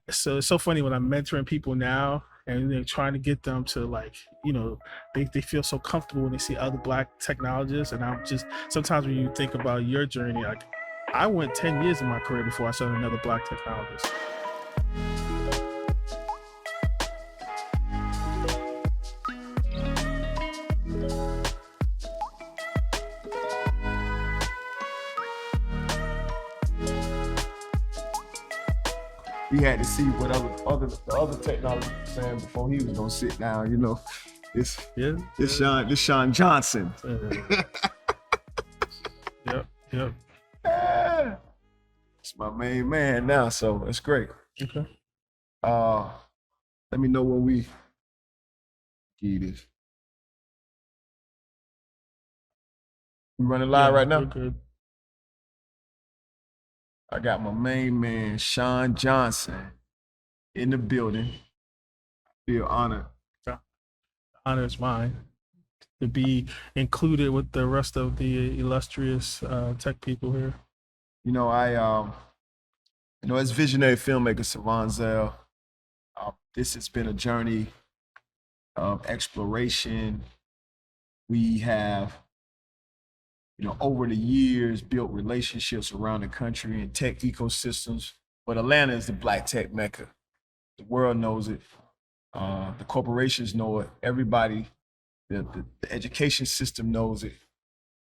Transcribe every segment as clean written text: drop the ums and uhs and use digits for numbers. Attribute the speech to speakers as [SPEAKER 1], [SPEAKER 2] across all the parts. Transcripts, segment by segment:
[SPEAKER 1] So it's so funny when I'm mentoring people now and they're trying to get them to like, they feel so comfortable when they see other black technologists. And I'm just, sometimes when you think about your journey, like I went 10 years in my career before I saw another black technologist.
[SPEAKER 2] We had to see what the other technology was saying before he was gonna sit down. This Shawn Johnson.
[SPEAKER 1] Yep.
[SPEAKER 2] It's my main man now, so it's great.
[SPEAKER 1] Okay.
[SPEAKER 2] Let me know when we get this. We running live right now?
[SPEAKER 1] We're good.
[SPEAKER 2] I got my main man, Shawn Johnson, in the building. I feel honored.
[SPEAKER 1] The honor is mine to be included with the rest of the illustrious tech people here.
[SPEAKER 2] As visionary filmmaker Savon Zell, this has been a journey of exploration. We have, over the years, built relationships around the country and tech ecosystems. But Atlanta is the black tech mecca. The world knows it. The corporations know it. Everybody, the education system knows it.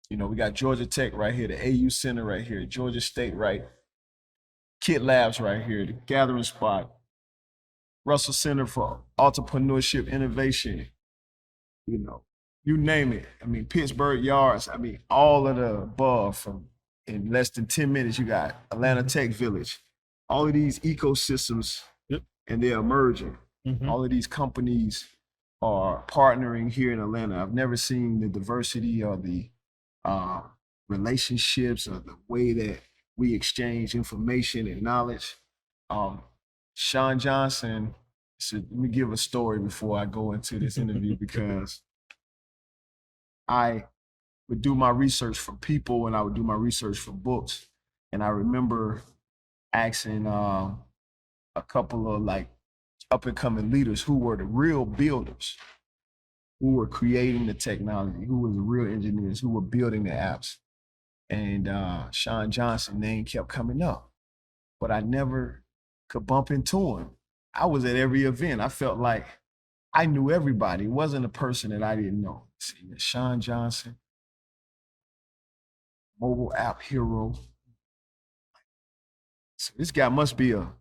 [SPEAKER 2] We got Georgia Tech right here, the AU Center right here, Georgia State right, Kit Labs right here, the Gathering Spot, Russell Center for Entrepreneurship Innovation, you name it. Pittsburgh Yards, all of the above. From in less than 10 minutes, you got Atlanta Tech Village. All of these ecosystems, and they're emerging. Mm-hmm. All of these companies are partnering here in Atlanta. I've never seen the diversity or the relationships or the way that we exchange information and knowledge. Shawn Johnson, let me give a story before I go into this interview because I would do my research for people and I would do my research for books. And I remember asking a couple of up and coming leaders who were the real builders, who were creating the technology, who were the real engineers, who were building the apps. And Shawn Johnson name kept coming up, but I never could bump into him. I was at every event. I felt like I knew everybody. It wasn't a person that I didn't know. See, Shawn Johnson, mobile app hero. So this guy must be a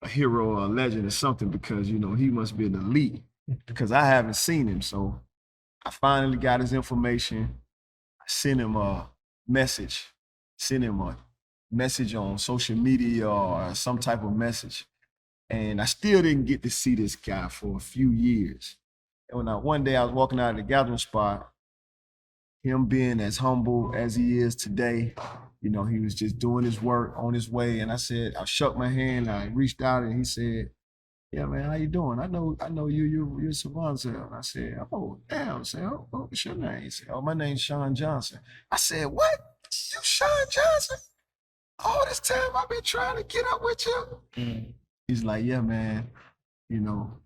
[SPEAKER 2] hero or a legend or something because, he must be an elite because I haven't seen him. So I finally got his information. I sent him a message on social media or some type of message. And I still didn't get to see this guy for a few years. And one day I was walking out of the Gathering Spot, him being as humble as he is today, he was just doing his work on his way. And I shook my hand, I reached out and he said, "Yeah, man, how you doing? I know you're Savon Zell." And I said, "Oh, damn." I said, "Oh, what's your name?" He said, "Oh, my name's Shawn Johnson." I said, "What? You Shawn Johnson? All this time I've been trying to get up with you." Mm. He's like, "Yeah, man,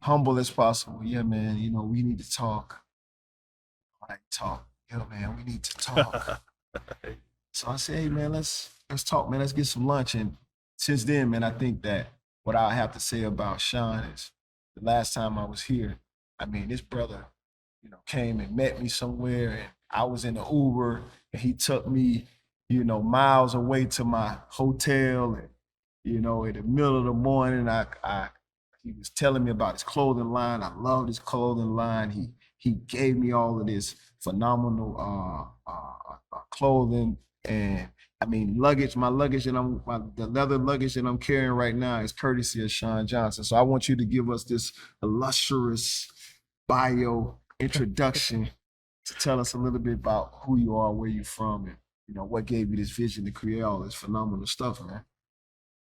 [SPEAKER 2] humble as possible. Yeah, man, we need to talk." I talk. "Yeah, man, we need to talk." So I said, "Hey, man, let's talk, man. Let's get some lunch." And since then, man, I think that what I have to say about Shawn is the last time I was here, this brother, came and met me somewhere and I was in the Uber and he took me, miles away to my hotel and, in the middle of the morning, he was telling me about his clothing line. I loved his clothing line. He gave me all of this phenomenal clothing and luggage. My luggage the leather luggage that I'm carrying right now is courtesy of Shawn Johnson. So I want you to give us this illustrious bio introduction to tell us a little bit about who you are, where you're from, and what gave you this vision to create all this phenomenal stuff, man.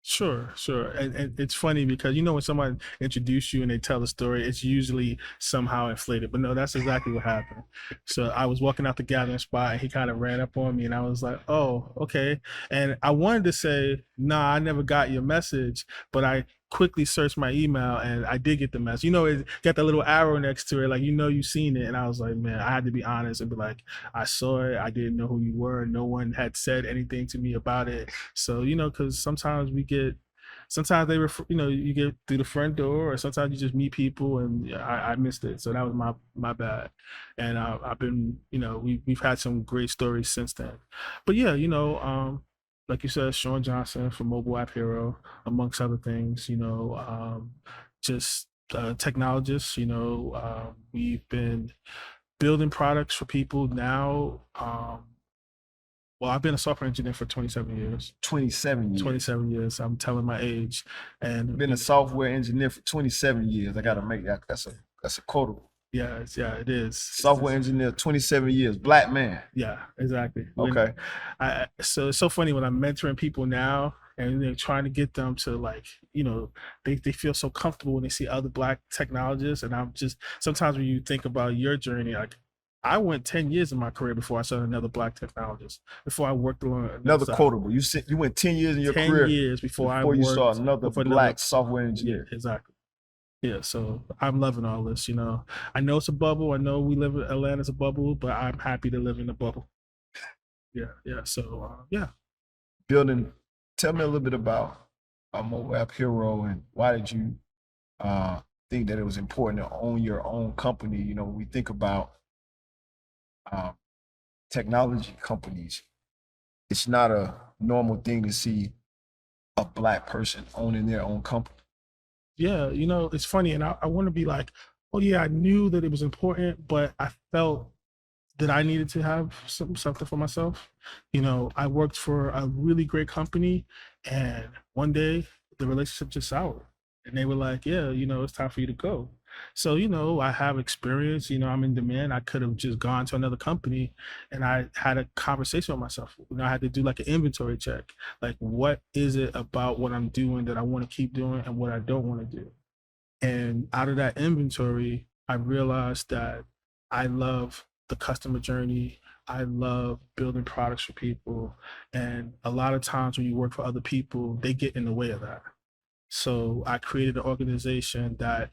[SPEAKER 1] Sure. And it's funny because, when someone introduces you and they tell a story, it's usually somehow inflated. But no, that's exactly what happened. So I was walking out the Gathering Spot and he kind of ran up on me and I was like, "Oh, okay." And I wanted to say, "Nah, I never got your message." But I quickly searched my email and I did get the message. It got that little arrow next to it, like you've seen it. And I was like, man, I had to be honest and be like, I saw it. I didn't know who you were. No one had said anything to me about it. So because sometimes they refer, you get through the front door, or sometimes you just meet people, and yeah, I missed it. So that was my bad. And I've been, we've had some great stories since then. But yeah, like you said, Shawn Johnson from Mobile App Hero, amongst other things, just technologists, we've been building products for people now. Well, I've been a software engineer for 27 years.
[SPEAKER 2] 27 years.
[SPEAKER 1] 27 years. I'm telling my age. And
[SPEAKER 2] been a software engineer for 27 years. I gotta make that. That's a quotable.
[SPEAKER 1] Yeah, it is.
[SPEAKER 2] Software engineer, 27 years, black man.
[SPEAKER 1] Yeah, exactly.
[SPEAKER 2] Okay.
[SPEAKER 1] So it's so funny when I'm mentoring people now and they're trying to get them to they feel so comfortable when they see other black technologists. And I'm just, sometimes when you think about your journey, like I went 10 years in my career before I saw another black technologist, before I worked on
[SPEAKER 2] another quotable. You went 10 years in your
[SPEAKER 1] 10
[SPEAKER 2] career
[SPEAKER 1] years before
[SPEAKER 2] you saw another black software engineer.
[SPEAKER 1] Yeah, exactly. Yeah, so I'm loving all this. I know it's a bubble. I know we live in Atlanta's a bubble, but I'm happy to live in the bubble. Yeah. So yeah.
[SPEAKER 2] Building. Tell me a little bit about Mobile App Hero and why did you think that it was important to own your own company? When we think about technology companies, it's not a normal thing to see a black person owning their own company.
[SPEAKER 1] Yeah, it's funny, and I want to be like, oh yeah, I knew that it was important, but I felt that I needed to have something for myself. I worked for a really great company, and one day the relationship just soured, and they were like, yeah, it's time for you to go. So, I have experience, I'm in demand. I could have just gone to another company, and I had a conversation with myself. I had to do like an inventory check. Like, what is it about what I'm doing that I want to keep doing and what I don't want to do? And out of that inventory, I realized that I love the customer journey. I love building products for people. And a lot of times when you work for other people, they get in the way of that. So I created an organization that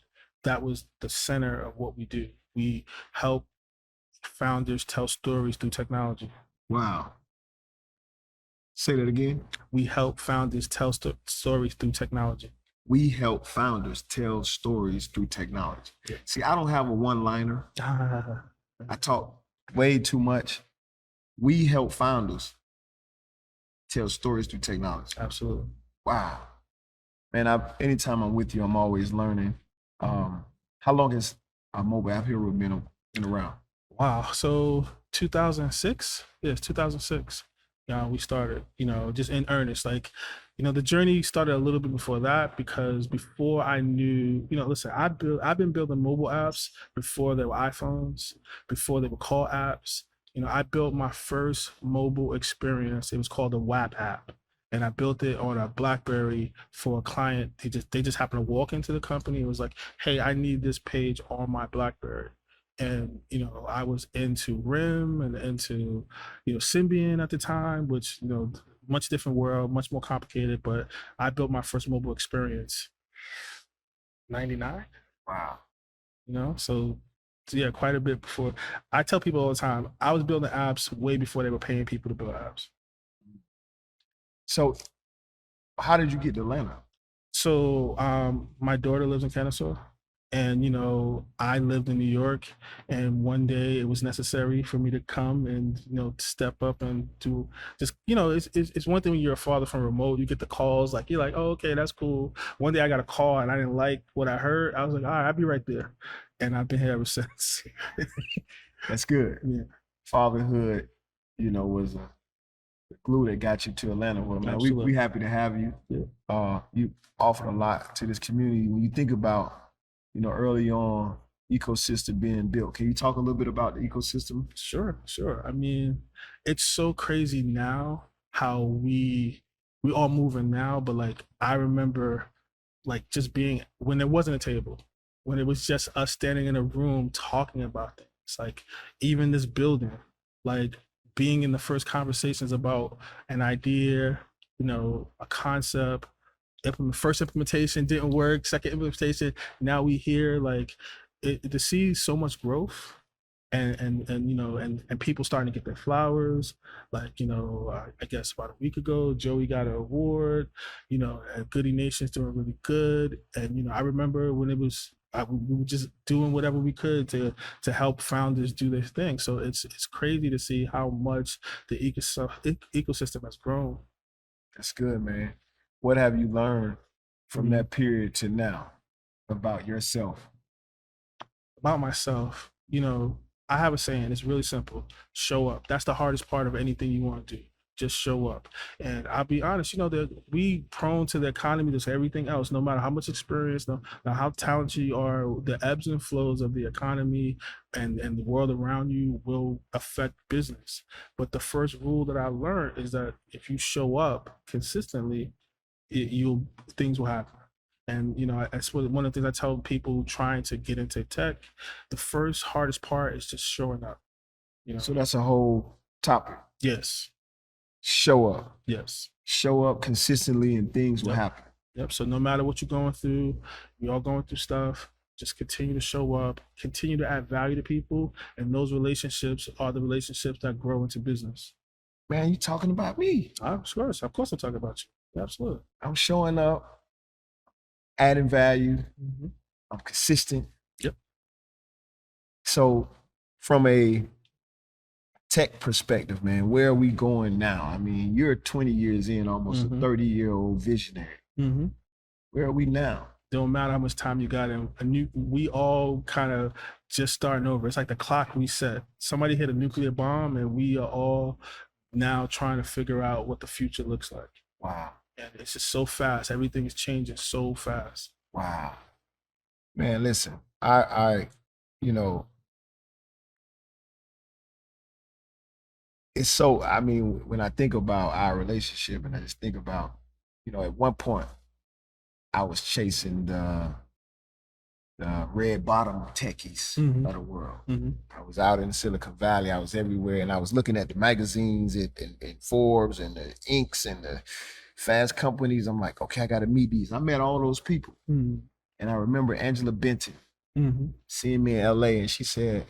[SPEAKER 1] was the center of what we do. We help founders tell stories through technology.
[SPEAKER 2] Wow. Say that again.
[SPEAKER 1] We help founders tell stories through technology.
[SPEAKER 2] We help founders tell stories through technology. Yeah. See, I don't have a one-liner. I talk way too much. We help founders tell stories through technology.
[SPEAKER 1] Absolutely.
[SPEAKER 2] Wow. Man, anytime I'm with you, I'm always learning. How long has Mobile App Hero been around?
[SPEAKER 1] Wow. So 2006? Yes, 2006. We started, just in earnest. Like, the journey started a little bit before that, because before I knew, listen, I've been building mobile apps before there were iPhones, before they were call apps. I built my first mobile experience. It was called a WAP app. And I built it on a BlackBerry for a client. They just happened to walk into the company. It was like, hey, I need this page on my BlackBerry. And I was into RIM and into Symbian at the time, which much different world, much more complicated. But I built my first mobile experience 99.
[SPEAKER 2] Wow.
[SPEAKER 1] So yeah, quite a bit before. I tell people all the time, I was building apps way before they were paying people to build apps.
[SPEAKER 2] So how did you get to Atlanta?
[SPEAKER 1] So my daughter lives in Kennesaw, and I lived in New York, and one day it was necessary for me to come and step up and do just it's one thing when you're a father from remote, you get the calls, like you're like, oh, okay, that's cool. One day I got a call and I didn't like what I heard. I was like, all right, I'll be right there, and I've been here ever since.
[SPEAKER 2] That's good.
[SPEAKER 1] Yeah.
[SPEAKER 2] Fatherhood, was the glue that got you to Atlanta. Well, man, we happy to have you.
[SPEAKER 1] Yeah.
[SPEAKER 2] You offered a lot to this community. When you think about, early on, ecosystem being built, can you talk a little bit about the ecosystem?
[SPEAKER 1] Sure. I mean, it's so crazy now how we all moving now, but like I remember like just being when there wasn't a table, when it was just us standing in a room talking about things. Like even this building, like being in the first conversations about an idea, a concept, First implementation didn't work. Second implementation, now we hear like to see so much growth, and and people starting to get their flowers. Like I guess about a week ago, Joey got an award. And Goody Nation's doing really good. And I remember when it was. We were just doing whatever we could to help founders do their thing. So it's crazy to see how much the ecosystem has grown.
[SPEAKER 2] That's good, man. What have you learned from
[SPEAKER 1] Mhm.
[SPEAKER 2] that period to now about yourself?
[SPEAKER 1] About myself, I have a saying. It's really simple: show up. That's the hardest part of anything you want to do. Just show up. And I'll be honest, that we prone to the economy, just everything else. No matter how much experience, no matter how talented you are, the ebbs and flows of the economy and the world around you will affect business. But the first rule that I learned is that if you show up consistently, you'll things will happen. And that's one of the things I tell people trying to get into tech. The first hardest part is just showing up.
[SPEAKER 2] So that's a whole topic.
[SPEAKER 1] Yes.
[SPEAKER 2] Show up.
[SPEAKER 1] Yes.
[SPEAKER 2] Show up consistently and things will happen.
[SPEAKER 1] Yep. So no matter what you're going through, we all going through stuff. Just continue to show up, continue to add value to people, and those relationships are the relationships that grow into business.
[SPEAKER 2] Man, you talking about me?
[SPEAKER 1] Of course, I'm talking about you. Absolutely.
[SPEAKER 2] I'm showing up, adding value.
[SPEAKER 1] Mm-hmm.
[SPEAKER 2] I'm consistent.
[SPEAKER 1] Yep.
[SPEAKER 2] So, from a tech perspective, man, where are we going now? I mean, you're 20 years in, almost a 30-year-old visionary.
[SPEAKER 1] Mm-hmm.
[SPEAKER 2] Where are we now?
[SPEAKER 1] Don't matter how much time you got in. We all kind of just starting over. It's like the clock reset. Somebody hit a nuclear bomb, and we are all now trying to figure out what the future looks like.
[SPEAKER 2] Wow.
[SPEAKER 1] And it's just so fast. Everything is changing so fast.
[SPEAKER 2] Wow. Man, listen, I it's so, I mean, when I think about our relationship and I just think about, at one point I was chasing the red bottom techies of the world. I was out in Silicon Valley. I was everywhere, and I was looking at the magazines and Forbes and the Inks and the fast companies. I'm like, okay, I got to meet these. I met all those people. And I remember Angela Benton seeing me in LA, and she said,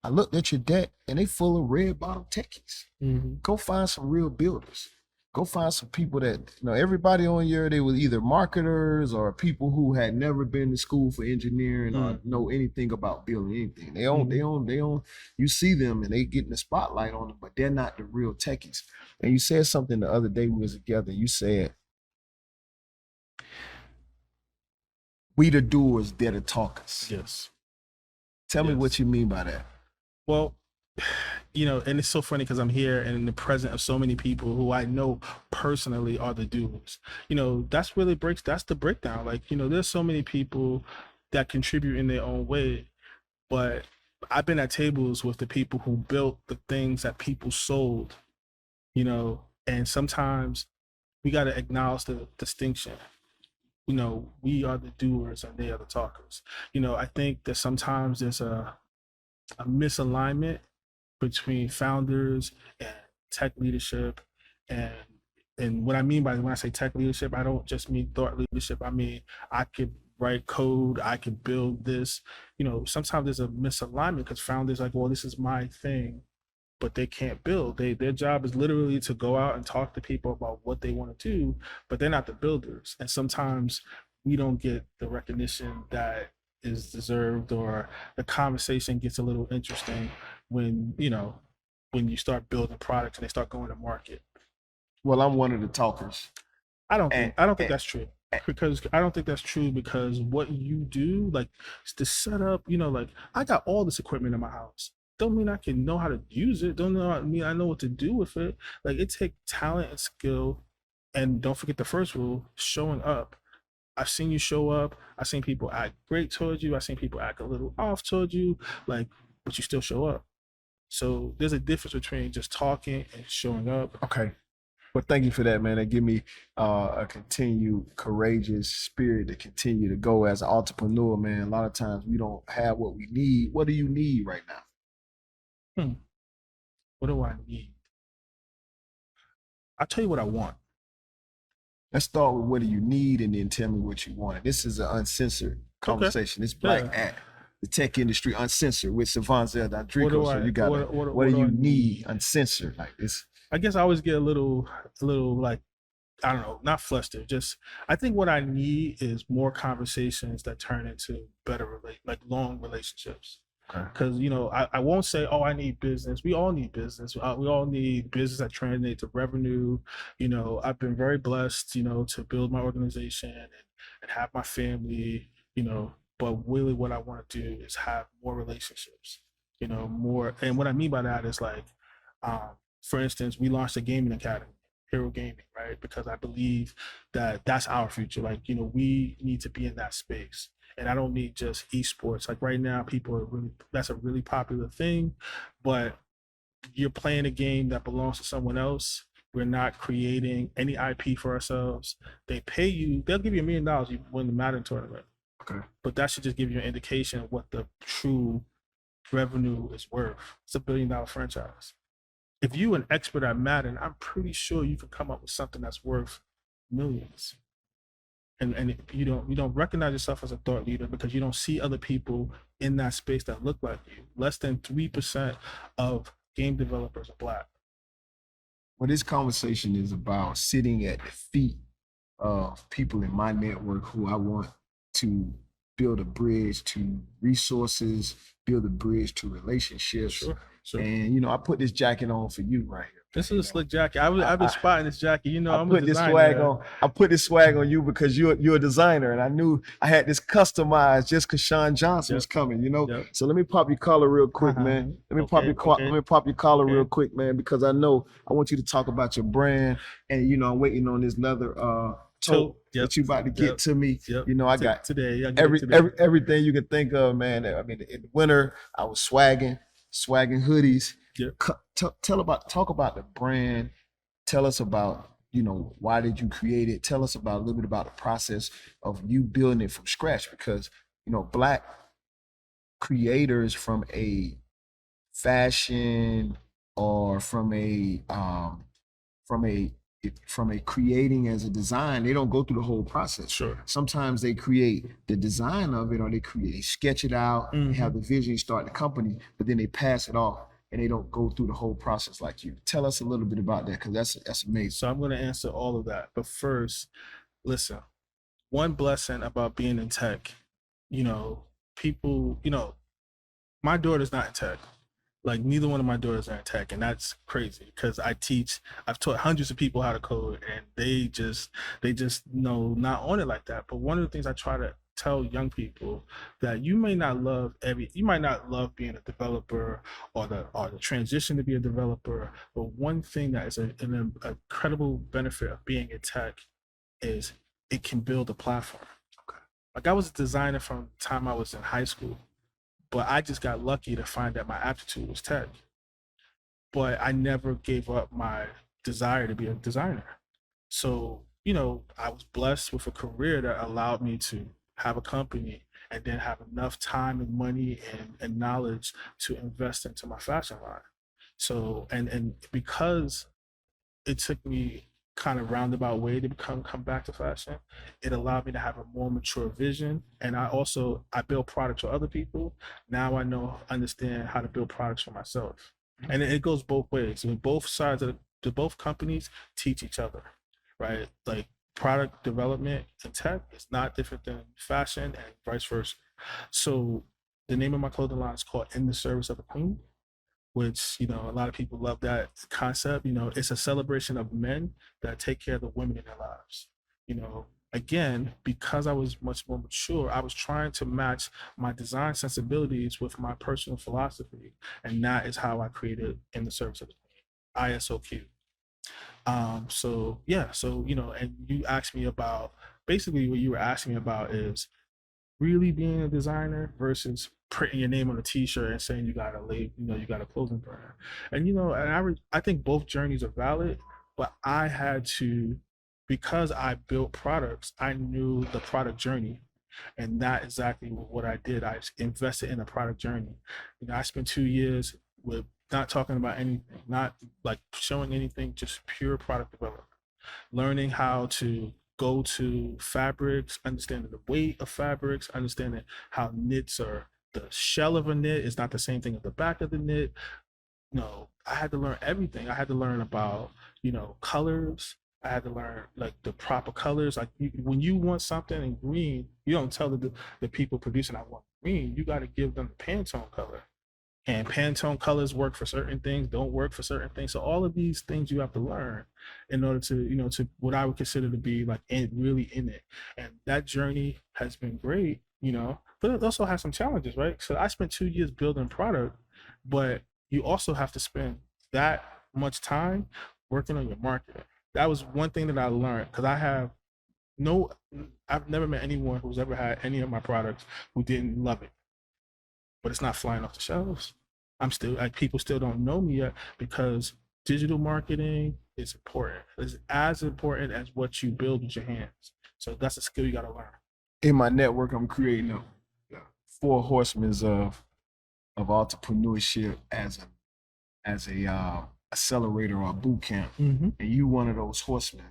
[SPEAKER 2] I looked at your deck and they full of red bottom techies. Go find some real builders. Go find some people that, everybody on here, they were either marketers or people who had never been to school for engineering or know anything about building anything. They don't, you see them and they get in the spotlight on them, but they're not the real techies. And you said something the other day we was together. You said, we the doers, they're the talkers.
[SPEAKER 1] Yes.
[SPEAKER 2] Tell me what you mean by that.
[SPEAKER 1] Well, and it's so funny because I'm here and in the presence of so many people who I know personally are the doers. That's the breakdown. Like, there's so many people that contribute in their own way, but I've been at tables with the people who built the things that people sold, and sometimes we got to acknowledge the distinction. We are the doers and they are the talkers. I think that sometimes there's a misalignment between founders and tech leadership. And what I mean by when I say tech leadership, I don't just mean thought leadership. I mean, I could write code, I could build this. Sometimes there's a misalignment because founders like, well, this is my thing, but they can't build. Their job is literally to go out and talk to people about what they want to do, but they're not the builders. And sometimes we don't get the recognition that is deserved, or the conversation gets a little interesting when you start building products and they start going to market.
[SPEAKER 2] Well, I'm one of the talkers.
[SPEAKER 1] I don't think that's true. Because I don't think that's true because what you do, like the setup, like I got all this equipment in my house. Don't mean I can know how to use it. Don't mean I know what to do with it. Like it takes talent and skill. And don't forget the first rule, showing up. I've seen you show up. I've seen people act great towards you. I've seen people act a little off towards you, but you still show up. So there's a difference between just talking and showing up.
[SPEAKER 2] Okay. Well, thank you for that, man. That give me a continued courageous spirit to continue to go as an entrepreneur, man. A lot of times we don't have what we need. What do you need right now?
[SPEAKER 1] What do I need? I'll tell you what I want.
[SPEAKER 2] let's start with what do you need, and then tell me what you want. This is an uncensored
[SPEAKER 1] Okay.
[SPEAKER 2] conversation. It's
[SPEAKER 1] Yeah.
[SPEAKER 2] Black at the tech industry uncensored with Savon
[SPEAKER 1] What do
[SPEAKER 2] Zeldadrico. So
[SPEAKER 1] I
[SPEAKER 2] you gotta, what
[SPEAKER 1] what
[SPEAKER 2] do
[SPEAKER 1] do
[SPEAKER 2] you
[SPEAKER 1] I
[SPEAKER 2] need
[SPEAKER 1] need?
[SPEAKER 2] uncensored? Like this.
[SPEAKER 1] I guess I always get a little like I don't know, not flustered. Just I think what I need is more conversations that turn into better like long relationships.
[SPEAKER 2] Okay.
[SPEAKER 1] Because I won't say, oh, I need business. We all need business. We all need business that translates to revenue. I've been very blessed, to build my organization and have my family. But really, what I want to do is have more relationships. More. And what I mean by that is like, for instance, we launched a gaming academy. Hero Gaming, right? Because I believe that that's our future. Like, we need to be in that space. And I don't need just esports. Like right now, people are really, that's a really popular thing, but you're playing a game that belongs to someone else. We're not creating any IP for ourselves. They pay you, they'll give you $1 million you win the Madden tournament.
[SPEAKER 2] Okay.
[SPEAKER 1] But that should just give you an indication of what the true revenue is worth. It's $1 billion franchise. If you an expert at Madden, I'm pretty sure you can come up with something that's worth millions. And you don't recognize yourself as a thought leader because you don't see other people in that space that look like you. Less than 3% of game developers are Black.
[SPEAKER 2] Well, this conversation is about sitting at the feet of people in my network who I want to build a bridge to resources, build a bridge to relationships.
[SPEAKER 1] Sure.
[SPEAKER 2] And I put this jacket on for you right here.
[SPEAKER 1] This is a slick jacket. I've been spotting this jacket. I'm a designer.
[SPEAKER 2] I put this swag on you because you're a designer, and I knew I had this customized just because Shawn Johnson was coming.
[SPEAKER 1] Yep.
[SPEAKER 2] So let me pop your collar real quick, man. Let me pop your collar real quick, man, because I want you to talk about your brand, and I'm waiting on this leather tote that you about to get to me.
[SPEAKER 1] Yep.
[SPEAKER 2] I got
[SPEAKER 1] today.
[SPEAKER 2] everything you can think of, man. I mean, in the winter, I was swagging hoodies.
[SPEAKER 1] Yep.
[SPEAKER 2] Talk about the brand. Tell us about, why did you create it? Tell us about a little bit about the process of you building it from scratch, because, Black creators from a fashion or from a creating as a design, they don't go through the whole process.
[SPEAKER 1] Sure.
[SPEAKER 2] Sometimes they create the design of it, or they sketch it out, they have the vision, start the company, but then they pass it off and they don't go through the whole process like you. Tell us a little bit about that, because that's amazing.
[SPEAKER 1] So I'm going to answer all of that. But first, listen, one blessing about being in tech, people, my daughter's not in tech. Like neither one of my daughters are in tech, and that's crazy because I've taught hundreds of people how to code, and they just know not on it like that. But one of the things I try to tell young people that you might not love being a developer or the transition to be a developer, but one thing that is an incredible benefit of being in tech is it can build a platform.
[SPEAKER 2] Okay.
[SPEAKER 1] Like I was a designer from the time I was in high school. But I just got lucky to find that my aptitude was tech. But I never gave up my desire to be a designer. So, I was blessed with a career that allowed me to have a company and then have enough time and money and knowledge to invest into my fashion line. So, and because it took me kind of roundabout way to come back to fashion. It allowed me to have a more mature vision, and I build products for other people. Now I understand how to build products for myself, and it goes both ways. I mean, both sides of both companies teach each other, right? Like product development and tech is not different than fashion, and vice versa. So the name of my clothing line is called "In the Service of a Queen," which a lot of people love that concept. It's a celebration of men that take care of the women in their lives. Again, because I was much more mature, I was trying to match my design sensibilities with my personal philosophy, and that is how I created In the Service of the Queen, ISOQ. So yeah, and you asked me about, basically what you were asking me about is really being a designer versus printing your name on a t-shirt and saying you got a label, you got a clothing brand. And I think both journeys are valid, but I had to, because I built products, I knew the product journey. And that exactly what I did. I invested in a product journey. I spent 2 years with not talking about anything, not like showing anything, just pure product development, learning how to go to fabrics, understanding the weight of fabrics, understanding how knits are. The shell of a knit is not the same thing as the back of the knit. No, I had to learn everything. I had to learn about, colors. I had to learn like the proper colors. Like when you want something in green, you don't tell the people producing I want green. You got to give them the Pantone color. And Pantone colors work for certain things, don't work for certain things. So all of these things you have to learn in order to, to what I would consider to be like really in it. And that journey has been great, but it also has some challenges, right? So I spent 2 years building product, but you also have to spend that much time working on your marketing. That was one thing that I learned because no, I've never met anyone who's ever had any of my products who didn't love it, but it's not flying off the shelves. I'm still like people still don't know me yet because digital marketing is important. It's as important as what you build with your hands. So that's a skill you got to learn.
[SPEAKER 2] In my network, I'm creating a four horsemen of entrepreneurship as a accelerator or a boot camp,
[SPEAKER 1] Mm-hmm.
[SPEAKER 2] and you one of those horsemen.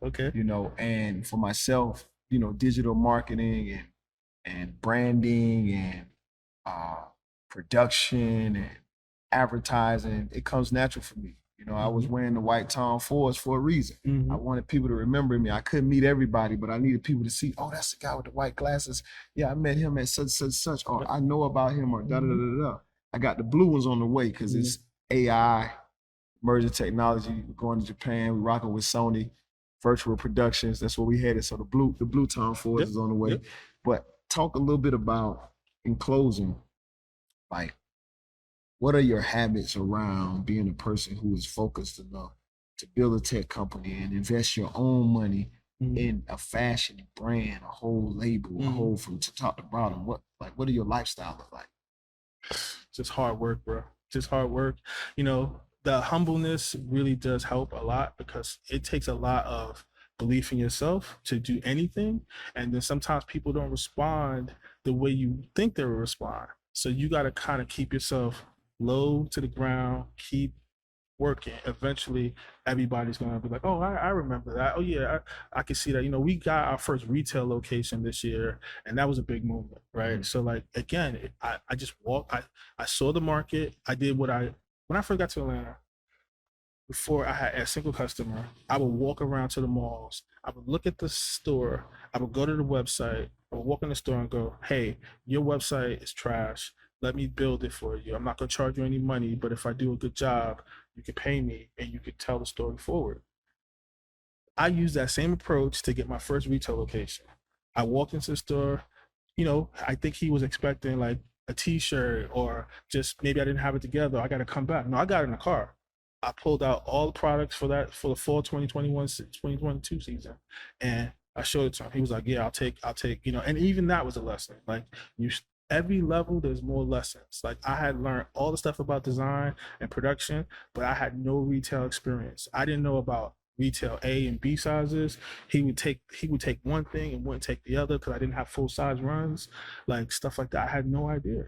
[SPEAKER 1] Okay.
[SPEAKER 2] And for myself, digital marketing and branding and production and advertising, it comes natural for me. I was wearing the white Tom Fords for a reason.
[SPEAKER 1] Mm-hmm.
[SPEAKER 2] I wanted people to remember me. I couldn't meet everybody, but I needed people to see, oh, that's the guy with the white glasses. Yeah, I met him at such, or I know about him, or da da da da da. I got the blue ones on the way because it's AI, emerging technology. We're going to Japan. We're rocking with Sony, virtual productions. That's where we headed. So the blue Tom Fords is on the way. But talk a little bit about, in closing, like, what are your habits around being a person who is focused enough to build a tech company and invest your own money in a fashion brand, a whole label, a whole from top to bottom? What do your lifestyle look like?
[SPEAKER 1] Just hard work, bro. Just hard work. The humbleness really does help a lot because it takes a lot of belief in yourself to do anything. And then sometimes people don't respond the way you think they will respond. So you got to kind of keep yourself low to the ground, keep working. Eventually, everybody's going to be like, oh, I remember that. Oh, yeah, I can see that. We got our first retail location this year, and that was a big movement, right? So, like, again, I just walked, I saw the market. I did when I first got to Atlanta, before I had a single customer, I would walk around to the malls. I would look at the store. I would go to the website. I would walk in the store and go, hey, your website is trash. Let me build it for you. I'm not going to charge you any money, but if I do a good job, you can pay me and you can tell the story forward. I used that same approach to get my first retail location. I walked into the store, I think he was expecting like a t-shirt or just maybe I didn't have it together. I got to come back. No, I got it in the car. I pulled out all the products for the fall 2021, 2022 season. And I showed it to him. He was like, yeah, I'll take, and even that was a lesson. Like you, every level, there's more lessons. Like I had learned all the stuff about design and production, but I had no retail experience. I didn't know about retail A and B sizes. He would take one thing and wouldn't take the other because I didn't have full size runs, like stuff like that. I had no idea.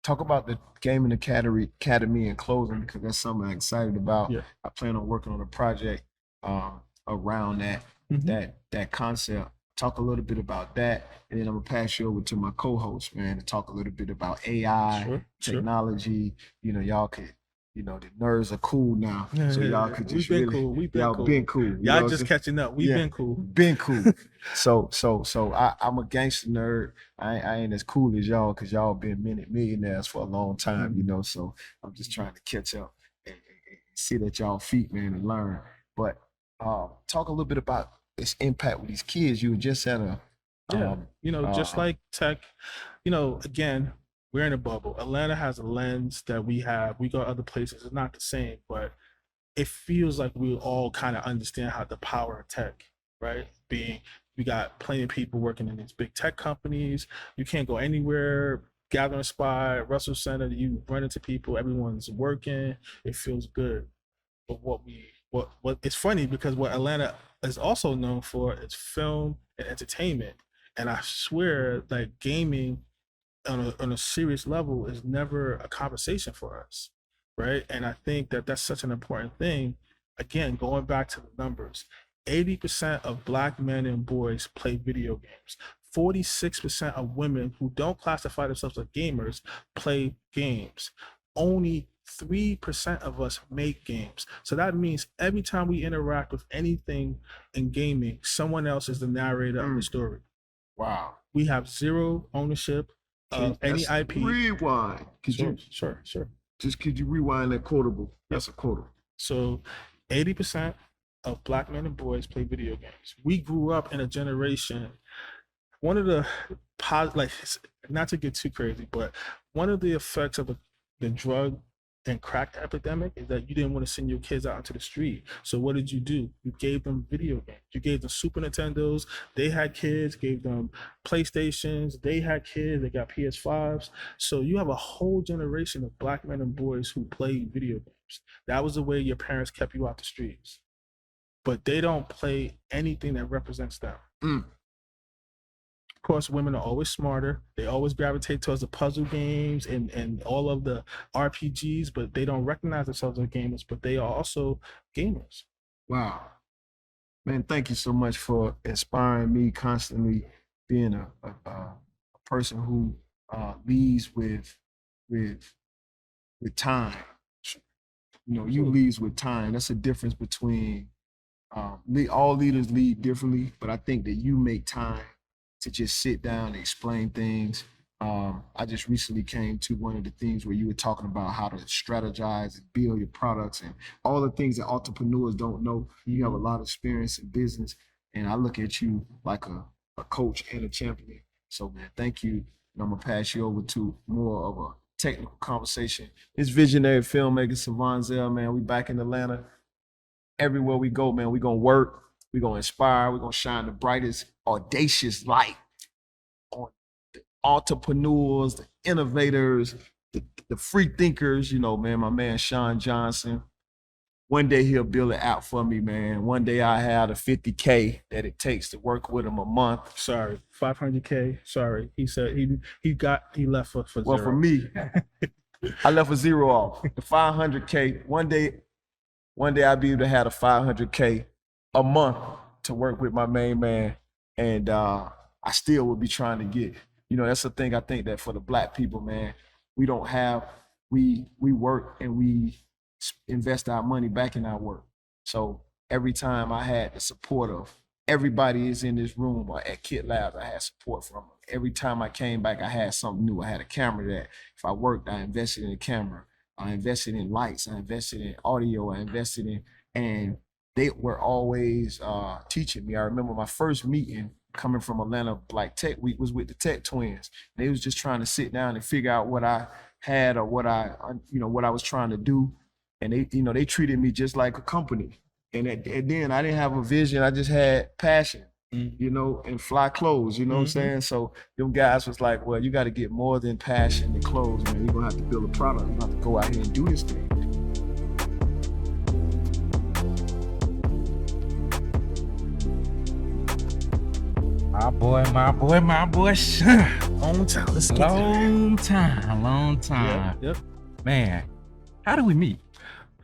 [SPEAKER 2] Talk about the gaming academy in closing because that's something I'm excited about.
[SPEAKER 1] Yeah.
[SPEAKER 2] I plan on working on a project around that concept. Talk a little bit about that, and then I'm gonna pass you over to my co-host, man, to talk a little bit about AI, technology. Y'all could, the nerds are cool now, so y'all could just been cool.
[SPEAKER 1] Y'all just catching up. We've been cool.
[SPEAKER 2] Been cool. So I'm a gangster nerd. I ain't as cool as y'all because y'all been millionaires for a long time, So I'm just trying to catch up and sit at y'all feet, man, and learn. But talk a little bit about its impact with these kids. You were just at a
[SPEAKER 1] just like tech, again, we're in a bubble. Atlanta has a lens that we have. We go other places. It's not the same, but it feels like we all kind of understand how the power of tech, right? We got plenty of people working in these big tech companies. You can't go anywhere, gathering spot, Russell Center, you run into people, everyone's working. It feels good. But what it's funny because what Atlanta is also known for is film and entertainment. And I swear like gaming on a serious level is never a conversation for us, right? And I think that that's such an important thing. Again, going back to the numbers, 80% of black men and boys play video games. 46% of women who don't classify themselves as gamers play games. Only 3% of us make games. So that means every time we interact with anything in gaming, someone else is the narrator of the story.
[SPEAKER 2] Wow.
[SPEAKER 1] We have zero ownership of any IP.
[SPEAKER 2] Rewind.
[SPEAKER 1] Sure.
[SPEAKER 2] Could you rewind that quotable? That's a quotable.
[SPEAKER 1] So 80% of black men and boys play video games. We grew up in a generation. One of the like, not to get too crazy, but one of the effects of the drug and crack epidemic is that you didn't want to send your kids out into the street. So what did you do? You gave them video games. You gave them Super Nintendos. They had kids. Gave them PlayStations. They had kids. They got PS5s. So you have a whole generation of black men and boys who play video games. That was the way your parents kept you out the streets. But they don't play anything that represents them. Of course, women are always smarter. They always gravitate towards the puzzle games and all of the RPGs, but they don't recognize themselves as gamers, but they are also gamers.
[SPEAKER 2] Wow. Man, thank you so much for inspiring me, constantly being a person who leads with time. You know, you leads with time. That's the difference between all leaders lead differently, but I think that you make time to just sit down and explain things. I just recently came to one of the things where you were talking about how to strategize and build your products and all the things that entrepreneurs don't know. You have a lot of experience in business, and I look at you like a coach and a champion. So, man, thank you. And I'm gonna pass you over to more of a technical conversation. This visionary filmmaker, Savon Zell, man, we back in Atlanta. Everywhere we go, man, we gonna work, we gonna inspire, we gonna shine the brightest, audacious light on the entrepreneurs, the innovators, the free thinkers. You know, man, my man Shawn Johnson. One day he'll build an app for me, man. One day I have the 50K that it takes to work with him a month.
[SPEAKER 1] Sorry, 500K. Sorry, he said he left for zero.
[SPEAKER 2] Well, for me, I left a zero off. The 500K. One day I'll be able to have the 500K a month to work with my main man, and I still will be trying to get. You know, that's the thing. I think that for the black people, man, we don't have. We work and we invest our money back in our work. So every time I had the support of everybody is in this room or at Kit Labs, I had support from them. Every time I came back, I had something new. I had a camera that if I worked, I invested in a camera. I invested in lights. I invested in audio. I invested in, and they were always teaching me. I remember my first meeting coming from Atlanta Black Tech Week was with the Tech Twins. They was just trying to sit down and figure out what I had or what I was trying to do. And they treated me just like a company. And then I didn't have a vision. I just had passion, and fly clothes, you know what I'm saying? So them guys was like, well, you got to get more than passion and clothes, man. You're going to have to build a product. You're going to have to go out here and do this thing.
[SPEAKER 3] My boy, Shawn.
[SPEAKER 1] Long time. Let's get
[SPEAKER 3] Long time.
[SPEAKER 1] Yep.
[SPEAKER 3] Man, how do we meet?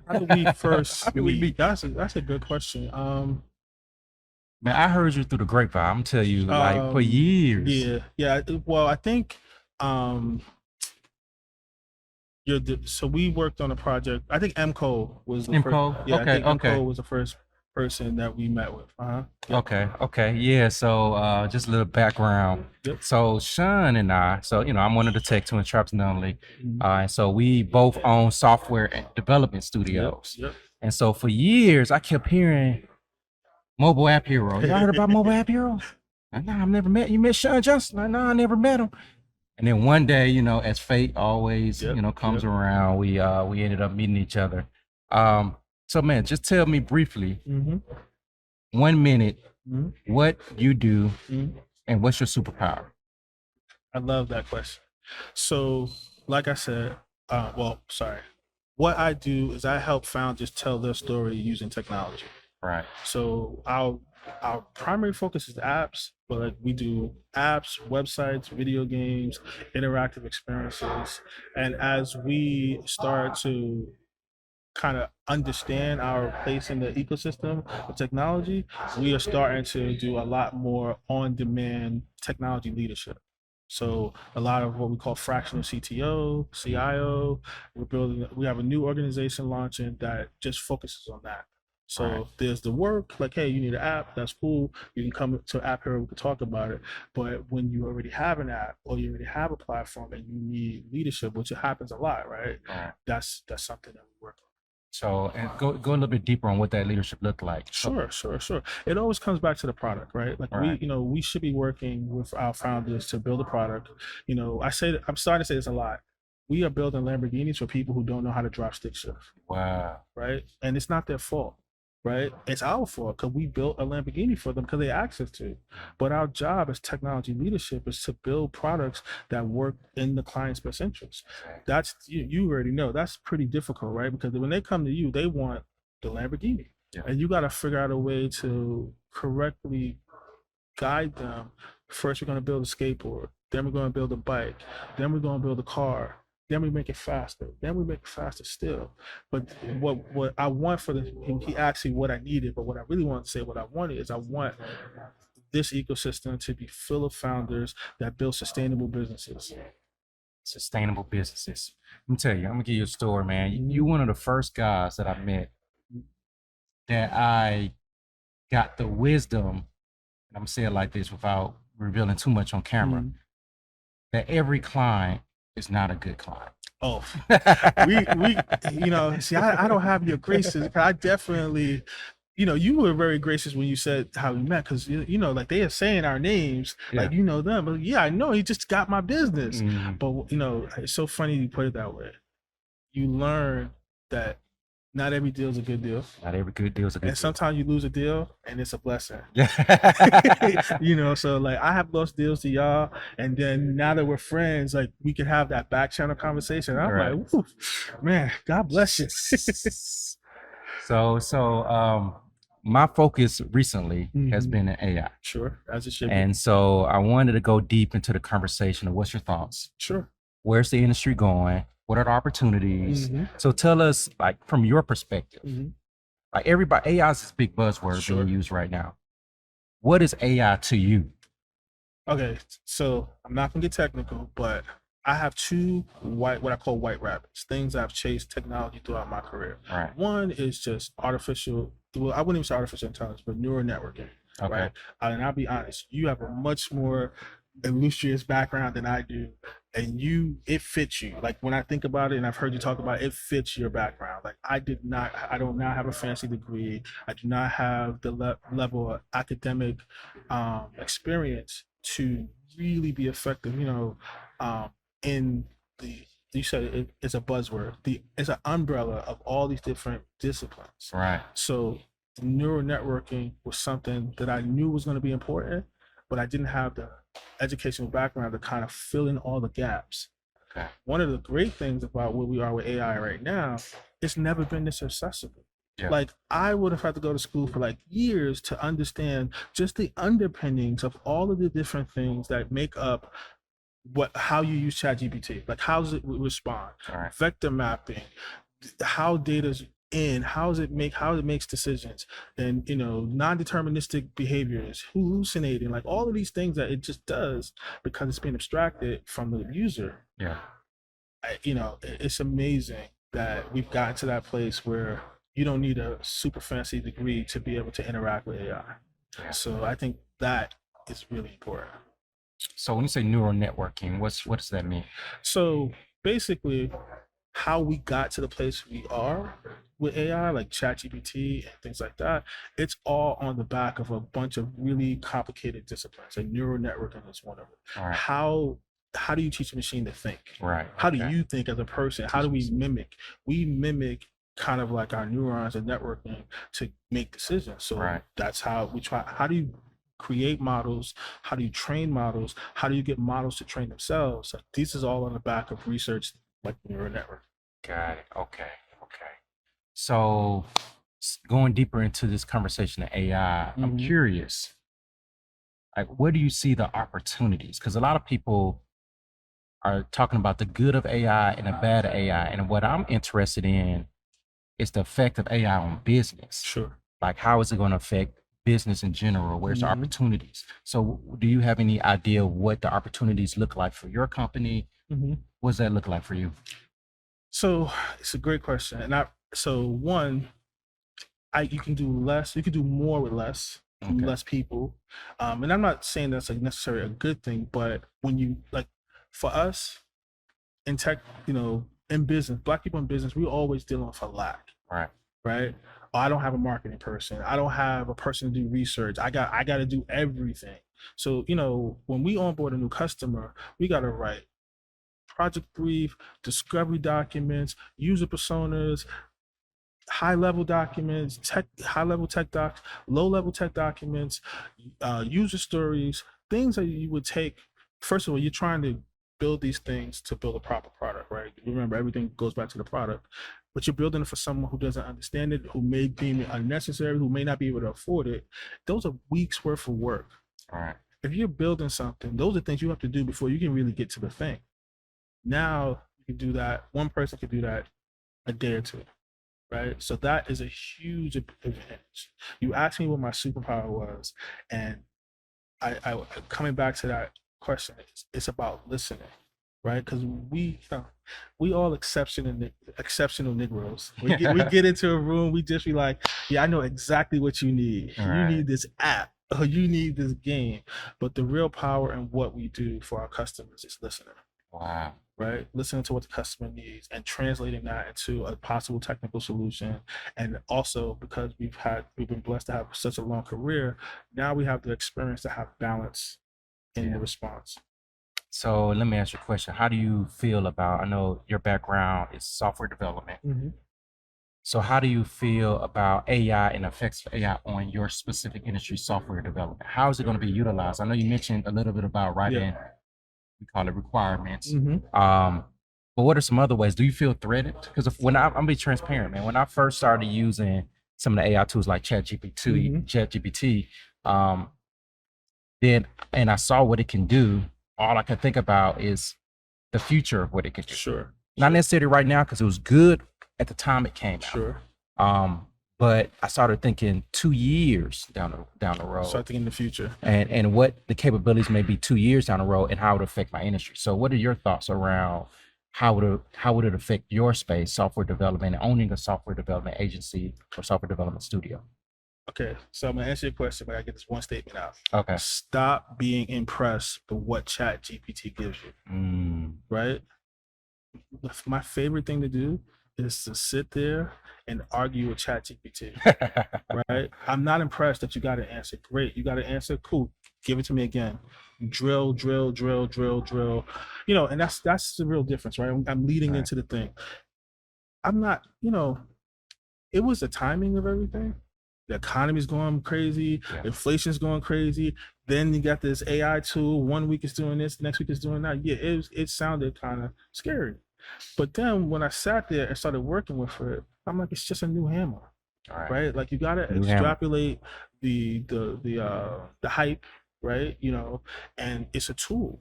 [SPEAKER 1] How did we first
[SPEAKER 3] did we
[SPEAKER 1] meet?
[SPEAKER 3] meet?
[SPEAKER 1] That's a good question.
[SPEAKER 3] Man, I heard you through the grapevine. I'm telling you, like for years.
[SPEAKER 1] Yeah. Well, I think so we worked on a project. I think MCO was the
[SPEAKER 3] MCO?
[SPEAKER 1] first. Yeah,
[SPEAKER 3] Okay,
[SPEAKER 1] I think
[SPEAKER 3] okay.
[SPEAKER 1] MCO was the first person that we met with.
[SPEAKER 3] Okay. Yeah. So just a little background.
[SPEAKER 1] Yep.
[SPEAKER 3] So Shawn and I, I'm one of the tech twins, Traps Nunley. And so we both own software and development studios.
[SPEAKER 1] Yep.
[SPEAKER 3] And so for years I kept hearing Mobile App Hero. Y'all heard about Mobile App Hero? No, I've never met. You met Shawn Johnson? No, I never met him. And then one day, as fate always, comes around, we ended up meeting each other. So man, just tell me briefly, 1 minute, what you do and what's your superpower?
[SPEAKER 1] I love that question. So, like I said, what I do is I help founders tell their story using technology.
[SPEAKER 3] Right.
[SPEAKER 1] So our primary focus is apps, but like we do apps, websites, video games, interactive experiences. And as we start to kind of understand our place in the ecosystem of technology, we are starting to do a lot more on-demand technology leadership. So a lot of what we call fractional CTO, CIO, we have a new organization launching that just focuses on that. So
[SPEAKER 3] Right.
[SPEAKER 1] there's the work, like, hey, you need an app, that's cool. You can come to App Hero, we can talk about it. But when you already have an app or you already have a platform and you need leadership, which happens a lot, right?
[SPEAKER 3] Right.
[SPEAKER 1] That's something that we work on.
[SPEAKER 3] So, and go a little bit deeper on what that leadership looked like. So,
[SPEAKER 1] Sure. It always comes back to the product, right? Like
[SPEAKER 3] right.
[SPEAKER 1] we should be working with our founders to build a product. I'm starting to say this a lot. We are building Lamborghinis for people who don't know how to drive stick shift,
[SPEAKER 3] Wow.
[SPEAKER 1] right? And it's not their fault, right? It's our fault because we built a Lamborghini for them because they access to. But our job as technology leadership is to build products that work in the client's best interest. That's you already know that's pretty difficult, right? Because when they come to you, they want the Lamborghini.
[SPEAKER 3] Yeah.
[SPEAKER 1] And you got to figure out a way to correctly guide them. First, we're going to build a skateboard. Then we're going to build a bike. Then we're going to build a car. Then we make it faster. Then we make it faster still. But what I want he asked me what I needed, but what I really want to say, what I wanted is I want this ecosystem to be full of founders that build sustainable businesses.
[SPEAKER 3] Sustainable businesses. Let me tell you, I'm gonna give you a story, man. You're one of the first guys that I met that I got the wisdom, and I'm gonna say it like this without revealing too much on camera, that every client is not a good client.
[SPEAKER 1] Oh, see, I don't have your graces. I definitely, you were very gracious when you said how we met, because like they are saying our names,
[SPEAKER 3] Yeah.
[SPEAKER 1] like them. But yeah, I know he just got my business.
[SPEAKER 3] Mhm.
[SPEAKER 1] But it's so funny you put it that way. You learn that not every deal is a good deal,
[SPEAKER 3] Not every good deal is a good
[SPEAKER 1] and
[SPEAKER 3] deal.
[SPEAKER 1] sometimes you lose a deal, and it's a blessing.
[SPEAKER 3] Yeah.
[SPEAKER 1] So like I have lost deals to y'all, and then now that we're friends, like we can have that back channel conversation. I'm
[SPEAKER 3] Right.
[SPEAKER 1] like, woo, man, God bless you.
[SPEAKER 3] So my focus recently has been in AI.
[SPEAKER 1] Sure, as it should be.
[SPEAKER 3] And so I wanted to go deep into the conversation of what's your thoughts?
[SPEAKER 1] Sure.
[SPEAKER 3] Where's the industry going? What are the opportunities? So tell us, like, from your perspective, like everybody, AI is this big buzzword being used right now. What is AI to you?
[SPEAKER 1] Okay, so I'm not gonna get technical, but I have two what I call white rabbits, things I've chased technology throughout my career.
[SPEAKER 3] Right.
[SPEAKER 1] One is just I wouldn't even say artificial intelligence, but neural networking.
[SPEAKER 3] Okay.
[SPEAKER 1] Right. And I'll be honest, you have a much more illustrious background than I do, and it fits you. Like when I think about it, and I've heard you talk about it, it fits your background. Like I do not have a fancy degree. I do not have the level of academic experience to really be effective. In the you said it's a buzzword. It's an umbrella of all these different disciplines.
[SPEAKER 3] Right.
[SPEAKER 1] So neural networking was something that I knew was going to be important, but I didn't have the educational background to kind of fill in all the gaps.
[SPEAKER 3] Okay.
[SPEAKER 1] One of the great things about where we are with AI right now, it's never been this accessible.
[SPEAKER 3] Yeah.
[SPEAKER 1] Like I would have had to go to school for like years to understand just the underpinnings of all of the different things that make up how you use ChatGPT. Like how does it respond?
[SPEAKER 3] Right.
[SPEAKER 1] Vector mapping, how data's in, how it makes decisions, and non-deterministic behaviors, hallucinating, like all of these things that it just does because it's being abstracted from the user.
[SPEAKER 3] Yeah.
[SPEAKER 1] It's amazing that we've gotten to that place where you don't need a super fancy degree to be able to interact with AI. Yeah. So I think that is really important.
[SPEAKER 3] So when you say neural networking, what does that mean? So
[SPEAKER 1] basically, how we got to the place we are with AI, like ChatGPT and things like that, it's all on the back of a bunch of really complicated disciplines, and neural networking is one of them. Right. How do you teach a machine to think?
[SPEAKER 3] Right.
[SPEAKER 1] How do you think as a person? How do we mimic? We mimic kind of like our neurons and networking to make decisions. So that's how we try. How do you create models? How do you train models? How do you get models to train themselves? So this is all on the back of research like neural network.
[SPEAKER 3] Got it. Okay. So going deeper into this conversation of AI, I'm curious, like, where do you see the opportunities? Because a lot of people are talking about the good of AI and the bad of AI. And what I'm interested in it's the effect of AI on business.
[SPEAKER 1] Sure.
[SPEAKER 3] Like, how is it going to affect business in general? Where's the
[SPEAKER 1] Mhm.
[SPEAKER 3] opportunities? So do you have any idea what the opportunities look like for your company?
[SPEAKER 1] Mhm.
[SPEAKER 3] What does that look like for you?
[SPEAKER 1] So it's a great question, and one, you can do less, you can do more with less,
[SPEAKER 3] Okay.
[SPEAKER 1] less people, and I'm not saying that's like necessarily a good thing, but when you like, for us in tech, in business, Black people in business, we always dealing with a lack,
[SPEAKER 3] Right.
[SPEAKER 1] right? Oh, I don't have a marketing person. I don't have a person to do research. I got to do everything. So when we onboard a new customer, we got to write project brief, discovery documents, user personas, high level documents, high level tech docs, low level tech documents, user stories, things that you would take. First of all, you're trying to build these things to build a proper product, right? Remember, everything goes back to the product, but you're building it for someone who doesn't understand it, who may deem it unnecessary, who may not be able to afford it. Those are weeks worth of work.
[SPEAKER 3] All right.
[SPEAKER 1] If you're building something, those are things you have to do before you can really get to the thing. Now you can do that. One person can do that a day or two, right? So that is a huge advantage. You asked me what my superpower was, and I coming back to that question, it's about listening, right? Because we all exceptional Negroes. We get into a room, we just be like, yeah, I know exactly what you need.
[SPEAKER 3] All
[SPEAKER 1] You
[SPEAKER 3] right.
[SPEAKER 1] need this app, or you need this game. But the real power in what we do for our customers is listening.
[SPEAKER 3] Wow.
[SPEAKER 1] Right, listening to what the customer needs and translating that into a possible technical solution. And also, because we've been blessed to have such a long career, now we have the experience to have balance in
[SPEAKER 3] Yeah.
[SPEAKER 1] the response.
[SPEAKER 3] So let me ask you a question. How do you feel about, I know your background is software development.
[SPEAKER 1] Mm-hmm.
[SPEAKER 3] So how do you feel about AI and effects of AI on your specific industry, software development? How is it going to be utilized? I know you mentioned a little bit about writing, we call it requirements.
[SPEAKER 1] Mm-hmm.
[SPEAKER 3] But what are some other ways? Do you feel threatened? Because when I'm gonna be transparent, man. When I first started using some of the AI tools like ChatGPT, um, then and I saw what it can do, all I could think about is the future of what it could do.
[SPEAKER 1] Sure.
[SPEAKER 3] Not necessarily right now, because it was good at the time it came out.
[SPEAKER 1] Sure.
[SPEAKER 3] But I started thinking 2 years down the road.
[SPEAKER 1] Start thinking in the future.
[SPEAKER 3] And what the capabilities may be 2 years down the road and how it would affect my industry. So what are your thoughts around how would it affect your space, software development, and owning a software development agency or software development studio?
[SPEAKER 1] Okay, so I'm gonna answer your question, but I get this one statement out.
[SPEAKER 3] Okay.
[SPEAKER 1] Stop being impressed with what Chat GPT gives you. Right? My favorite thing to do is to sit there and argue with Chat GPT. Right? I'm not impressed that you got an answer. Great, you got an answer. Cool. Give it to me again. Drill, drill, drill, drill, drill. And that's the real difference, right? I'm leading
[SPEAKER 3] Right.
[SPEAKER 1] into the thing. I'm not. It was the timing of everything. The economy's going crazy.
[SPEAKER 3] Yeah.
[SPEAKER 1] Inflation's going crazy. Then you got this AI tool. 1 week is doing this, next week is doing that. Yeah, it sounded kind of scary. But then when I sat there and started working with it, I'm like, it's just a new hammer. Right? Like you gotta extrapolate the hype, right? And it's a tool.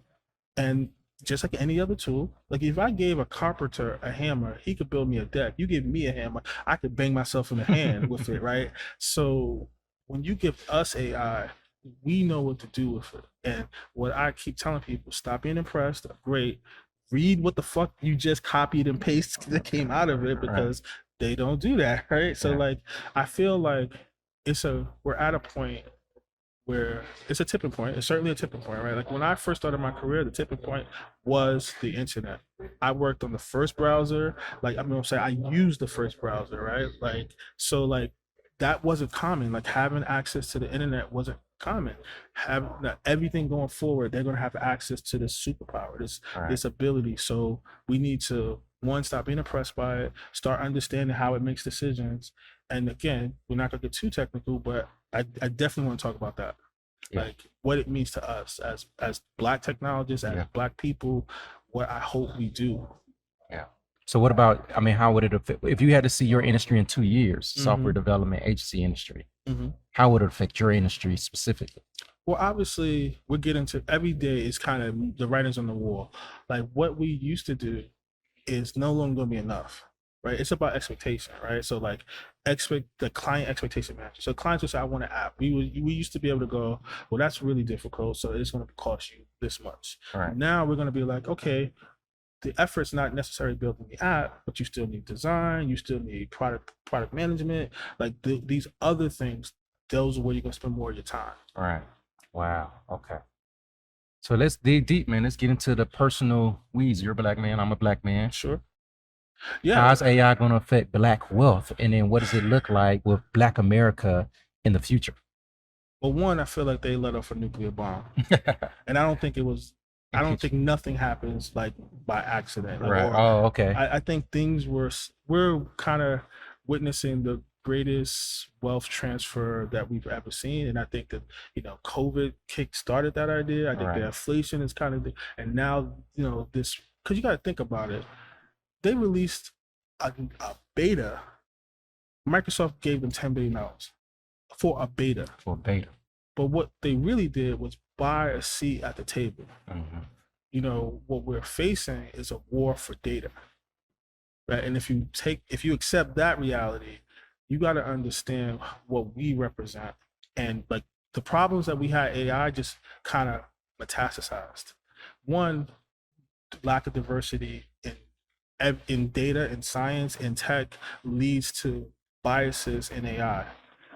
[SPEAKER 1] And just like any other tool, like if I gave a carpenter a hammer, he could build me a deck. You give me a hammer, I could bang myself in the hand with it, right? So when you give us AI, we know what to do with it. And what I keep telling people, stop being impressed. Great. Read what the fuck you just copied and pasted that came out of it, because they don't do that, right? So like I feel like we're at a point where it's a tipping point. It's certainly a tipping point, right? Like when I first started my career, the tipping point was the internet. I worked on the first browser. I'm saying I used the first browser, right? Like that wasn't common. Like having access to the internet wasn't common. Having everything going forward, they're going to have access to this superpower, this ability. So we need to, one, stop being impressed by it, start understanding how it makes decisions. And again, we're not going to get too technical, but I definitely want to talk about that.
[SPEAKER 3] Yeah.
[SPEAKER 1] Like what it means to us as Black technologists, as Black people, what I hope we do.
[SPEAKER 3] Yeah. So what about, how would it affect, if you had to see your industry in 2 years, software development agency industry, how would it affect your industry specifically?
[SPEAKER 1] Well, obviously, we're getting to every day is kind of, the writings on the wall. Like what we used to do is no longer going to be enough. right? It's about expectation, right? So like the client expectation match. So clients will say, I want an app. We used to be able to go, well, that's really difficult, so it's going to cost you this much.
[SPEAKER 3] Right.
[SPEAKER 1] Now we're going to be like, okay, the effort's not necessarily building the app, but you still need design, you still need product management, like these other things. Those are where you're going to spend more of your time.
[SPEAKER 3] All right. Wow. Okay. So let's dig deep, man. Let's get into the personal weeds. You're a black man. I'm a black man.
[SPEAKER 1] Sure. Yeah.
[SPEAKER 3] How's AI going to affect black wealth? And then what does it look like with black America in the future?
[SPEAKER 1] Well, one, I feel like they let off a nuclear bomb, and I don't think it was. I don't think nothing happens like by accident. Like,
[SPEAKER 3] Right.
[SPEAKER 1] or,
[SPEAKER 3] Oh, okay.
[SPEAKER 1] I think we're kind of witnessing the greatest wealth transfer that we've ever seen, and I think that COVID kick started that idea. I think the inflation is kind of, and now this, because you got to think about it. They released a beta. Microsoft gave them $10 billion for a beta.
[SPEAKER 3] For beta.
[SPEAKER 1] But what they really did was buy a seat at the table.
[SPEAKER 3] Mm-hmm.
[SPEAKER 1] What we're facing is a war for data, right? And if you accept that reality, you got to understand what we represent. And like the problems that we had, AI just kind of metastasized. One, lack of diversity in data and science and tech leads to biases in AI.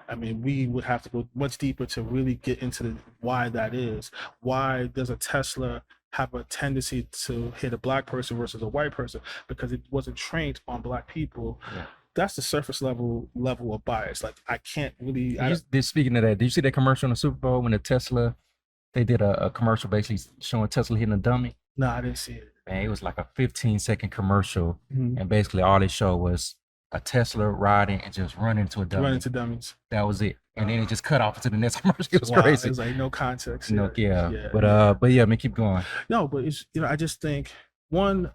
[SPEAKER 1] I mean, we would have to go much deeper to really get into why that is. Why does a Tesla have a tendency to hit a black person versus a white person? Because it wasn't trained on black people.
[SPEAKER 3] Yeah.
[SPEAKER 1] That's the surface level of bias. Like I can't really.
[SPEAKER 3] Speaking of that, did you see that commercial in the Super Bowl when they did a commercial basically showing Tesla hitting a dummy?
[SPEAKER 1] No, I didn't see it.
[SPEAKER 3] Man, it was like a 15-second commercial,
[SPEAKER 1] Mhm.
[SPEAKER 3] and basically all they showed was a Tesla riding and just running into a dummy.
[SPEAKER 1] Run into dummies.
[SPEAKER 3] That was it, and then it just cut off into the next commercial. It was
[SPEAKER 1] Wow,
[SPEAKER 3] crazy.
[SPEAKER 1] It was like no context.
[SPEAKER 3] Yeah. But yeah, man, keep going.
[SPEAKER 1] No, but it's I just think one,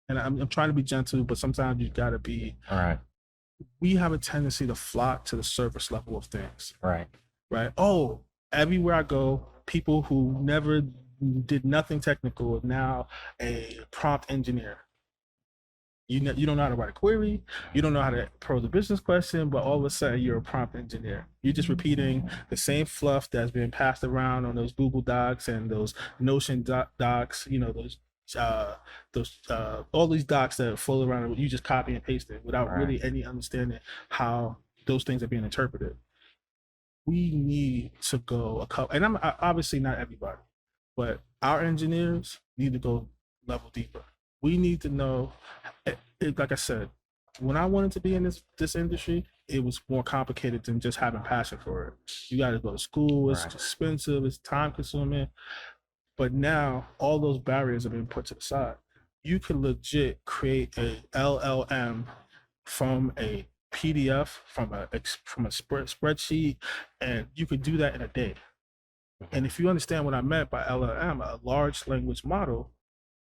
[SPEAKER 1] and I'm trying to be gentle, but sometimes you gotta be.
[SPEAKER 3] All right.
[SPEAKER 1] We have a tendency to flock to the surface level of things.
[SPEAKER 3] Right.
[SPEAKER 1] Right. Oh, everywhere I go, people who never did nothing technical are now a prompt engineer. You don't know how to write a query, you don't know how to pose a business question, but all of a sudden you're a prompt engineer. You're just repeating the same fluff that's been passed around on those Google Docs and those Notion docs, those all these docs that are full around. You just copy and paste it without really any understanding how those things are being interpreted. We need to go a couple, and I'm obviously not everybody, but our engineers need to go level deeper. We need to know, like I said, when I wanted to be in this industry, it was more complicated than just having passion for it. You got to go to school. It's expensive. It's time consuming. But now all those barriers have been put to the side. You can legit create a LLM from a PDF, from a spreadsheet, and you could do that in a day. And if you understand what I meant by LLM, a large language model,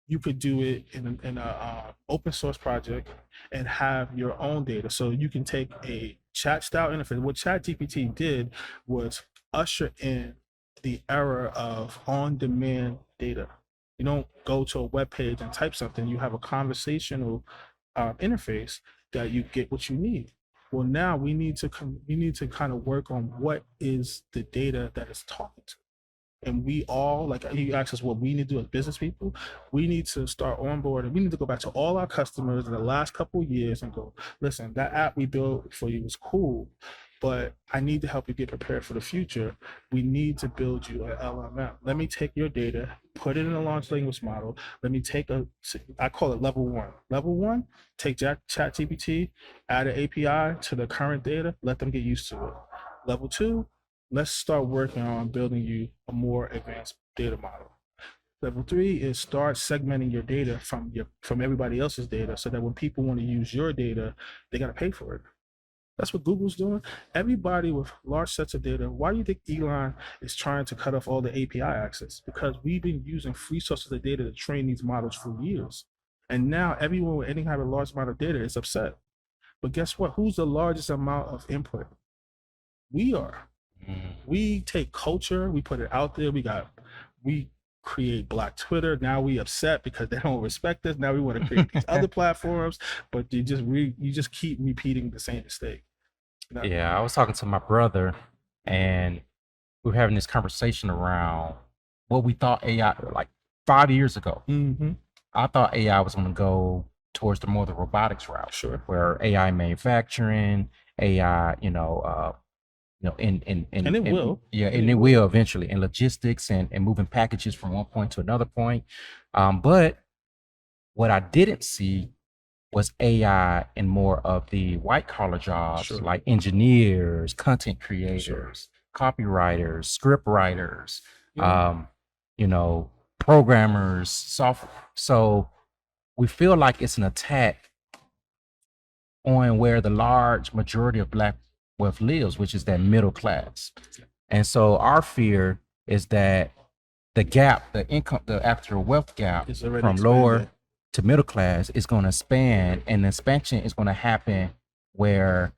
[SPEAKER 1] you could do it in a open source project and have your own data. So you can take a chat style interface. What ChatGPT did was usher in the era of on-demand data. You don't go to a web page and type something. You have a conversational interface that you get what you need. Well, now we need to kind of work on what is the data that is talking to. And we all, like you asked us what we need to do as business people, we need to start onboarding. We need to go back to all our customers in the last couple of years and go, listen, that app we built for you was cool, but I need to help you get prepared for the future. We need to build you an LLM. Let me take your data, put it in a large language model. Let me I call it level one. Level one, take ChatGPT, add an API to the current data, let them get used to it. Level two, let's start working on building you a more advanced data model. Level three is start segmenting your data from everybody else's data so that when people want to use your data, they got to pay for it. That's what Google's doing. Everybody with large sets of data. Why do you think Elon is trying to cut off all the API access? Because we've been using free sources of data to train these models for years. And now everyone with any kind of large amount of data is upset. But guess what? Who's the largest amount of input? We are. We take culture, we put it out there. We create Black Twitter. Now we upset because they don't respect us. Now we want to create these other platforms, but you just keep repeating the same mistake.
[SPEAKER 3] Yeah, I was talking to my brother, and we were having this conversation around what we thought AI, like 5 years ago.
[SPEAKER 1] Mm-hmm.
[SPEAKER 3] I thought AI was going to go towards the robotics route,
[SPEAKER 1] Sure.
[SPEAKER 3] where AI manufacturing, AI,
[SPEAKER 1] And it will.
[SPEAKER 3] Yeah, and it will eventually, in logistics and moving packages from one point to another point. But what I didn't see was AI in more of the white collar jobs,
[SPEAKER 1] Sure.
[SPEAKER 3] like engineers, content creators, copywriters, script writers, programmers, software. So we feel like it's an attack on where the large majority of Black wealth lives, which is that middle class. And so our fear is that the gap, the income, the actual wealth gap from lower to middle class is going to expand, and the expansion is going to happen where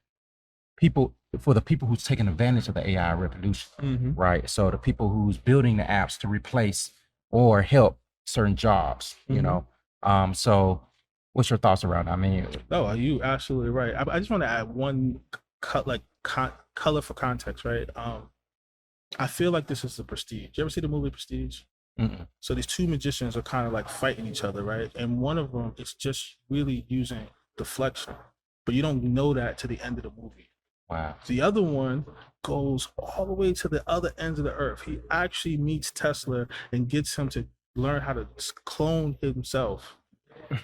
[SPEAKER 3] for the people who's taking advantage of the AI revolution, right? So the people who's building the apps to replace or help certain jobs, so what's your thoughts around that? I mean,
[SPEAKER 1] no, you absolutely right. I just want to add one color for context, right? I feel like this is the Prestige. You ever see the movie Prestige?
[SPEAKER 3] Mm-mm.
[SPEAKER 1] So these two magicians are kind of like fighting each other, right? And one of them is just really using deflection, but you don't know that to the end of the movie.
[SPEAKER 3] Wow.
[SPEAKER 1] The other one goes all the way to the other ends of the earth. He actually meets Tesla and gets him to learn how to clone himself.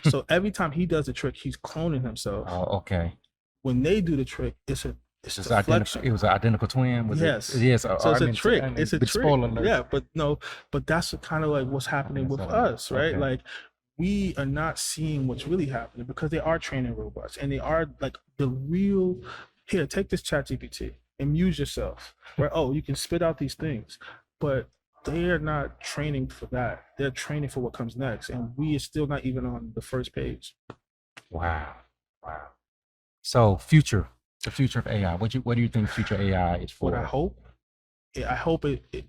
[SPEAKER 1] So every time he does a trick, he's cloning himself.
[SPEAKER 3] Oh, okay.
[SPEAKER 1] When they do the trick, it's deflection.
[SPEAKER 3] It was an identical twin.
[SPEAKER 1] Yes.
[SPEAKER 3] Yes.
[SPEAKER 1] So it's a trick. It's a trick.
[SPEAKER 3] Spoiler alert.
[SPEAKER 1] Yeah, but that's kind of like what's happening with us, right?
[SPEAKER 3] Okay.
[SPEAKER 1] Like we are not seeing what's really happening because they are training robots and they are like the real. Here, take this ChatGPT, amuse yourself, right? Oh, you can spit out these things, but they are not training for that. They're training for what comes next, and we are still not even on the first page.
[SPEAKER 3] Wow. So the future of AI. What do you think future AI is for?
[SPEAKER 1] What I hope it.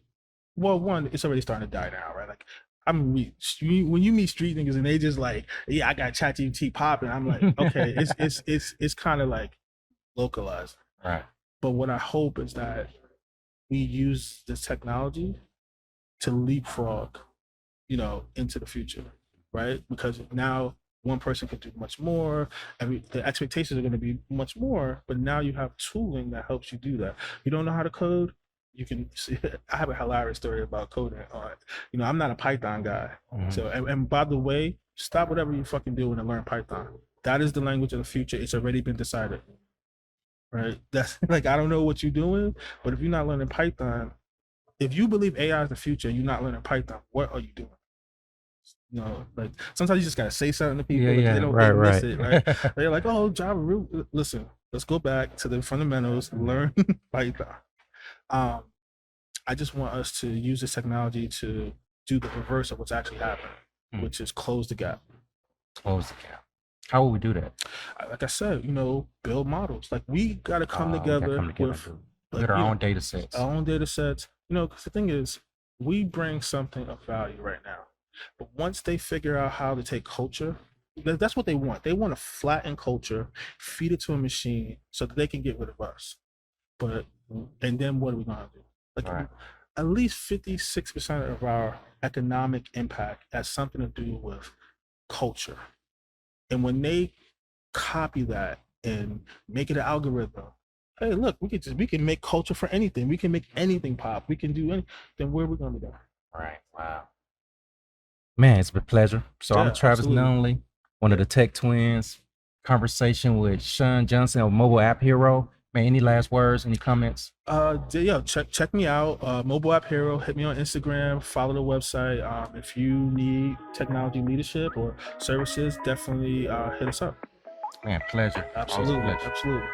[SPEAKER 1] Well, one, it's already starting to die now, right? Like when you meet street niggas and they just like, yeah, I got ChatGPT popping. I'm like, okay, it's kind of like localized,
[SPEAKER 3] right?
[SPEAKER 1] But what I hope is that we use this technology to leapfrog, into the future, right? Because now one person can do much more. The expectations are going to be much more, but now you have tooling that helps you do that. You don't know how to code, you can see. I have a hilarious story about coding. I'm not a Python guy, so and by the way, stop whatever you fucking doing and learn Python. That is the language of the future. It's already been decided. Right? That's like, I don't know what you're doing, but if you're not learning Python, if you believe AI is the future and you're not learning Python, what are you doing? Like sometimes you just gotta say something to people. They don't miss it, right? They're like, oh, Java. Listen, let's go back to the fundamentals. Learn Python. I just want us to use this technology to do the reverse of what's actually happening, which is close the gap.
[SPEAKER 3] Close the gap. How will we do that?
[SPEAKER 1] Like I said, build models. Like we got to come together with
[SPEAKER 3] our own data sets.
[SPEAKER 1] Our own data sets. Because the thing is, we bring something of value right now. But once they figure out how to take culture, that's what they want. They want to flatten culture, feed it to a machine so that they can get rid of us. And then what are we going to do? Like at least 56% of our economic impact has something to do with culture. And when they copy that and make it an algorithm, hey, look, we can make culture for anything. We can make anything pop. We can do anything. Then where are we going to go?
[SPEAKER 3] Right. Wow. Man, it's been a pleasure. So I'm Travis Nunley, one of the tech twins. Conversation with Shawn Johnson of Mobile App Hero. Man, any last words, any comments?
[SPEAKER 1] Check me out. Mobile App Hero. Hit me on Instagram. Follow the website. If you need technology leadership or services, definitely hit us up.
[SPEAKER 3] Man, pleasure.
[SPEAKER 1] Absolutely.
[SPEAKER 3] Pleasure.
[SPEAKER 1] Absolutely.